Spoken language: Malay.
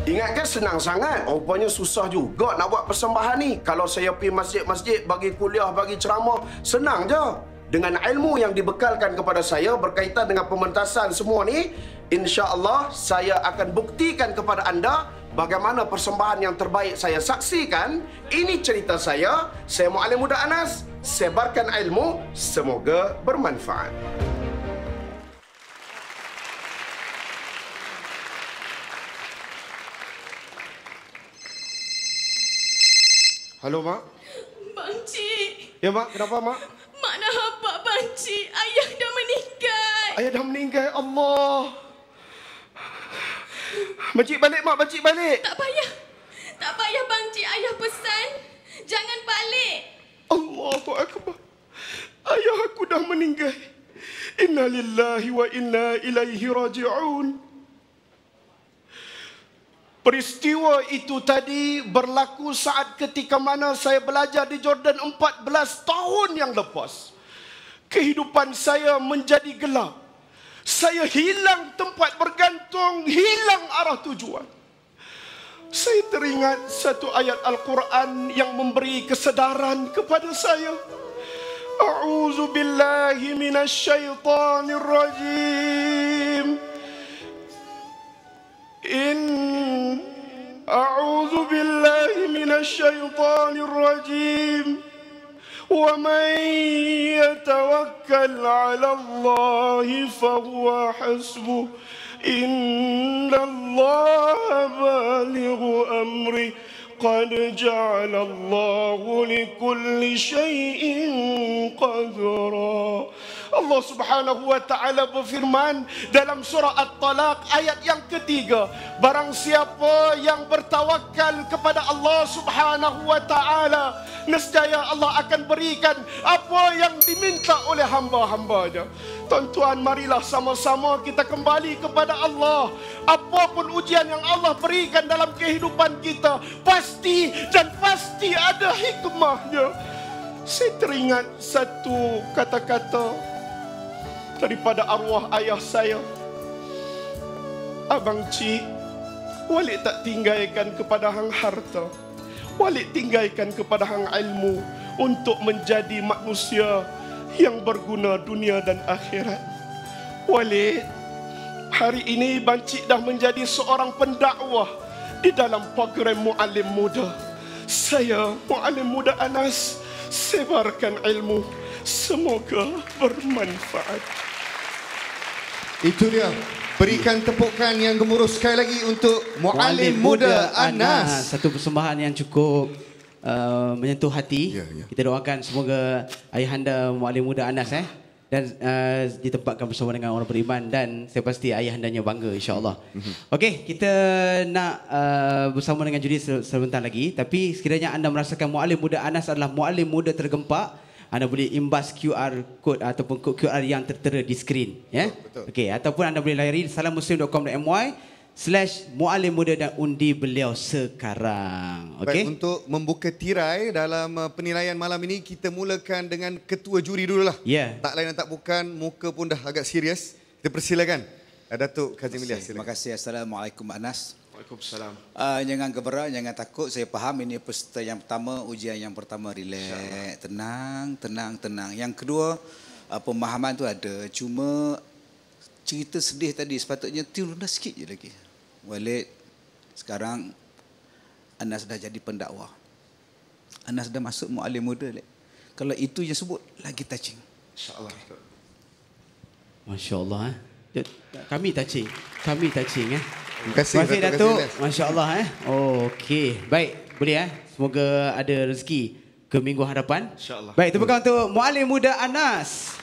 Ingat kan senang sangat. Rupanya susah juga nak buat persembahan ni. Kalau saya pergi masjid-masjid, bagi kuliah, bagi ceramah, senang je. Dengan ilmu yang dibekalkan kepada saya berkaitan dengan pementasan semua ni, insya-Allah saya akan buktikan kepada anda bagaimana persembahan yang terbaik saya saksikan. Ini cerita saya Muallim Muda Anas. Sebarkan ilmu, semoga bermanfaat. Halo, Mak. Bang Cik. Ya, Mak. Kenapa, Mak? Mak nak habaq, Bang Cik. Ayah dah meninggal. Ayah dah meninggal. Allah. Makcik balik, Mak. Makcik balik. Tak payah. Tak payah, Bang Cik. Ayah pesan. Jangan balik. Allahu Akbar. Ayah aku dah meninggal. Inna lillahi wa inna ilaihi raji'un. Peristiwa itu tadi berlaku saat ketika mana saya belajar di Jordan 14 tahun yang lepas. Kehidupan saya menjadi gelap. Saya hilang tempat bergantung, hilang arah tujuan. Saya teringat satu ayat Al-Quran yang memberi kesedaran kepada saya. A'udzu billahi minasyaitonir rajim. A'udzu billahi minasyaitonir rajim. Wa man yatawakkal 'ala Allah fa huwa hasbuh. Innallaha balighu amri. Qad ja'ala Allahu likulli syai'in qadra. Allah Subhanahu wa taala berfirman dalam surah At-Talaq ayat yang ketiga, barang siapa yang bertawakal kepada Allah Subhanahu wa taala, nescaya Allah akan berikan apa yang diminta oleh hamba-hambanya. Tuan-tuan, marilah sama-sama kita kembali kepada Allah. Apapun ujian yang Allah berikan dalam kehidupan kita, pasti dan pasti ada hikmahnya. Saya teringat satu kata-kata daripada arwah ayah saya. Abang Cik, walik tak tinggalkan kepada hang harta, walik tinggalkan kepada hang ilmu untuk menjadi manusia yang berguna dunia dan akhirat. Walik, hari ini Bang Cik dah menjadi seorang pendakwah di dalam program Muallim Muda. Saya, Muallim Muda Anas, sebarkan ilmu, semoga bermanfaat. Itu dia. Berikan tepukan yang gemuruh sekali lagi untuk Muallim Muda Anas. Satu persembahan yang cukup menyentuh hati. Kita doakan semoga ayahanda Muallim Muda Anas dan ditempatkan bersama dengan orang beriman, dan saya pasti ayahandanya bangga, insya-Allah. Okey, kita nak bersama dengan juri sebentar lagi, tapi sekiranya anda merasakan Muallim Muda Anas adalah muallim muda tergempak, anda boleh imbas QR code ataupun kod QR yang tertera di skrin, ya. Okey, ataupun anda boleh layari salammuslim.com.my/muallim muda dan undi beliau sekarang. Okey. Baik, untuk membuka tirai dalam penilaian malam ini, kita mulakan dengan ketua juri dululah. Ya. Tak lain dan tak bukan, muka pun dah agak serius. Kita persilakan Datuk Kazim Ilyas. Terima kasih. Assalamualaikum Anas. Waalaikumsalam. Jangan geberat, jangan takut. Saya faham ini peserta yang pertama, ujian yang pertama, relax, tenang. Yang kedua, pemahaman tu ada. Cuma cerita sedih tadi sepatutnya rendah sikit je lagi. Walid, sekarang Anas dah jadi pendakwah. Anas dah masuk Muallim Muda. Kalau itu je sebut, lagi touching. InsyaAllah. Masya Allah. Kami touching. Terima kasih Datuk. Masya Allah. Okey. Baik. Boleh Semoga ada rezeki ke minggu hadapan. InsyaAllah. Baik. Tepukan untuk Muallim Muda Anas.